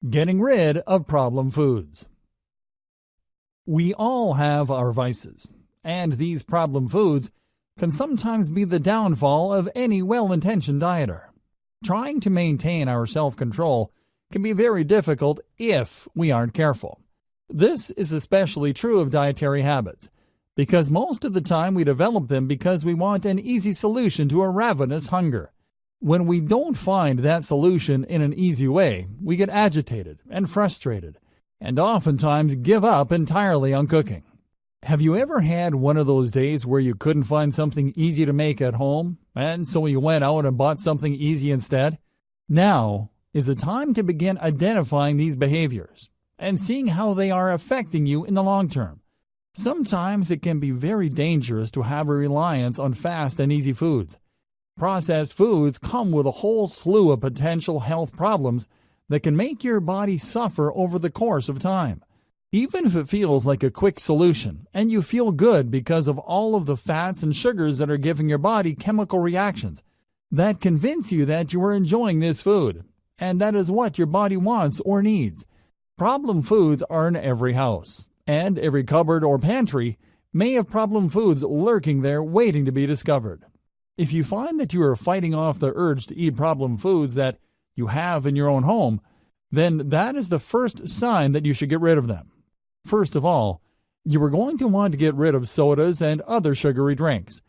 Getting rid of problem foods. We all have our vices, and these problem foods can sometimes be the downfall of any well-intentioned dieter. Trying to maintain our self-control can be very difficult if we aren't careful. This is especially true of dietary habits, because most of the time we develop them because we want an easy solution to a ravenous hunger. When we don't find that solution in an easy way, we get agitated and frustrated, and oftentimes give up entirely on cooking. Have you ever had one of those days where you couldn't find something easy to make at home, and so you went out and bought something easy instead? Now is the time to begin identifying these behaviors and seeing how they are affecting you in the long term. Sometimes it can be very dangerous to have a reliance on fast and easy foods. Processed foods come with a whole slew of potential health problems that can make your body suffer over the course of time. Even if it feels like a quick solution and you feel good because of all of the fats and sugars that are giving your body chemical reactions that convince you that you are enjoying this food and that is what your body wants or needs. Problem foods are in every house, and every cupboard or pantry may have problem foods lurking there waiting to be discovered. If you find that you are fighting off the urge to eat problem foods that you have in your own home, then that is the first sign that you should get rid of them. First of all, you are going to want to get rid of sodas and other sugary drinks.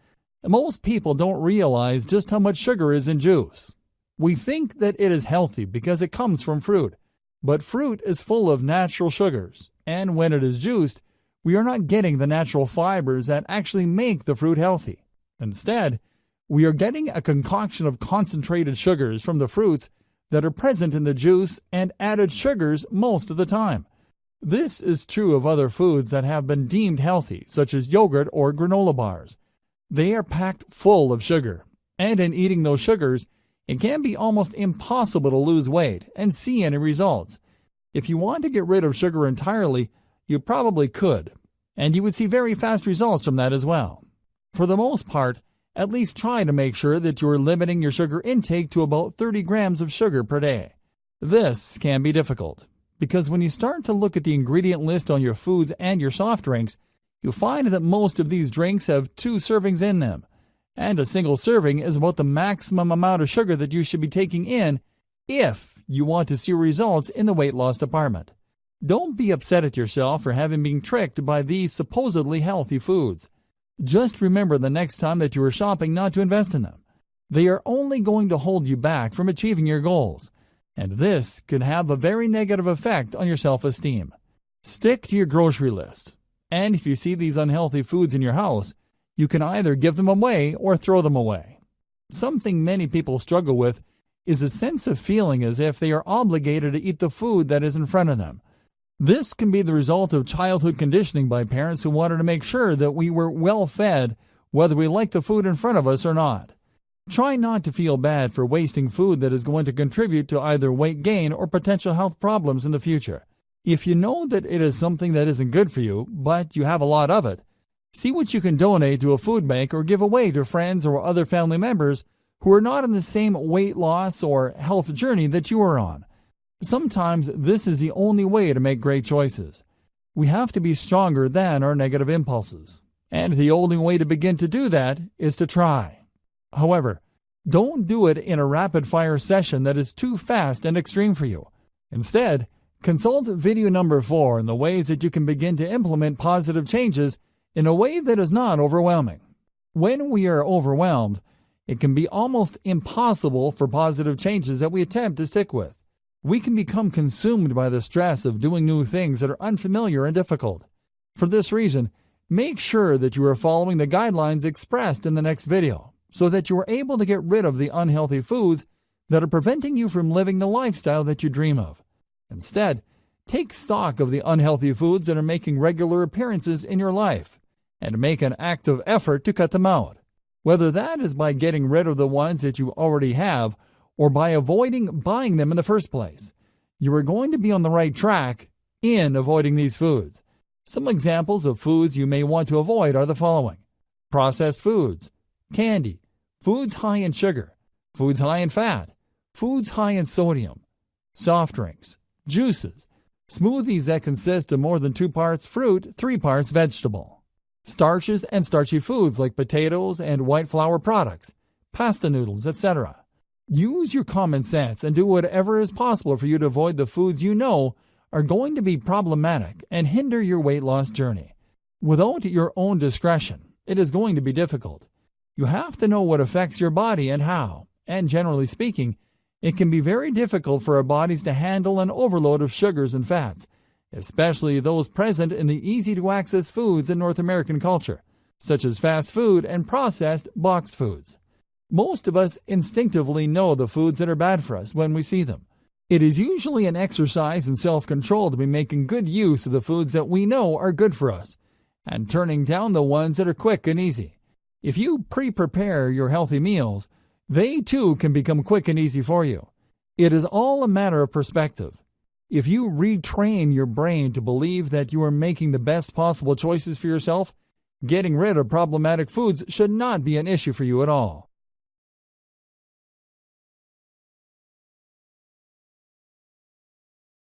Most people don't realize just how much sugar is in juice. We think that it is healthy because it comes from fruit, but fruit is full of natural sugars, and when it is juiced, we are not getting the natural fibers that actually make the fruit healthy. Instead, we are getting a concoction of concentrated sugars from the fruits that are present in the juice and added sugars most of the time. This is true of other foods that have been deemed healthy, such as yogurt or granola bars. They are packed full of sugar, and in eating those sugars, it can be almost impossible to lose weight and see any results. If you want to get rid of sugar entirely, you probably could, and you would see very fast results from that as well. For the most part, at least try to make sure that you are limiting your sugar intake to about 30 grams of sugar per day. This can be difficult, because when you start to look at the ingredient list on your foods and your soft drinks, you find that most of these drinks have 2 servings in them, and a single serving is about the maximum amount of sugar that you should be taking in if you want to see results in the weight loss department. Don't be upset at yourself for having been tricked by these supposedly healthy foods. Just remember the next time that you are shopping not to invest in them. They are only going to hold you back from achieving your goals, and this can have a very negative effect on your self-esteem. Stick to your grocery list, and if you see these unhealthy foods in your house, you can either give them away or throw them away. Something many people struggle with is a sense of feeling as if they are obligated to eat the food that is in front of them. This can be the result of childhood conditioning by parents who wanted to make sure that we were well fed, whether we like the food in front of us or not. Try not to feel bad for wasting food that is going to contribute to either weight gain or potential health problems in the future. If you know that it is something that isn't good for you, but you have a lot of it, see what you can donate to a food bank or give away to friends or other family members who are not on the same weight loss or health journey that you are on. Sometimes this is the only way to make great choices. We have to be stronger than our negative impulses, and the only way to begin to do that is to try. However, don't do it in a rapid-fire session that is too fast and extreme for you. Instead, consult video number 4 on the ways that you can begin to implement positive changes in a way that is not overwhelming. When we are overwhelmed, it can be almost impossible for positive changes that we attempt to stick with. We can become consumed by the stress of doing new things that are unfamiliar and difficult. For this reason, make sure that you are following the guidelines expressed in the next video, so that you are able to get rid of the unhealthy foods that are preventing you from living the lifestyle that you dream of. Instead, take stock of the unhealthy foods that are making regular appearances in your life, and make an active effort to cut them out. Whether that is by getting rid of the ones that you already have, or by avoiding buying them in the first place, you are going to be on the right track in avoiding these foods. Some examples of foods you may want to avoid are the following: processed foods, candy, foods high in sugar, foods high in fat, foods high in sodium, soft drinks, juices, smoothies that consist of more than 2 parts fruit, 3 parts vegetable, starches and starchy foods like potatoes and white flour products, pasta noodles, etc. Use your common sense and do whatever is possible for you to avoid the foods you know are going to be problematic and hinder your weight loss journey. Without your own discretion, it is going to be difficult. You have to know what affects your body and how, and generally speaking, it can be very difficult for our bodies to handle an overload of sugars and fats, especially those present in the easy-to-access foods in North American culture, such as fast food and processed boxed foods. Most of us instinctively know the foods that are bad for us when we see them. It is usually an exercise in self-control to be making good use of the foods that we know are good for us, and turning down the ones that are quick and easy. If you pre-prepare your healthy meals, they too can become quick and easy for you. It is all a matter of perspective. If you retrain your brain to believe that you are making the best possible choices for yourself, getting rid of problematic foods should not be an issue for you at all.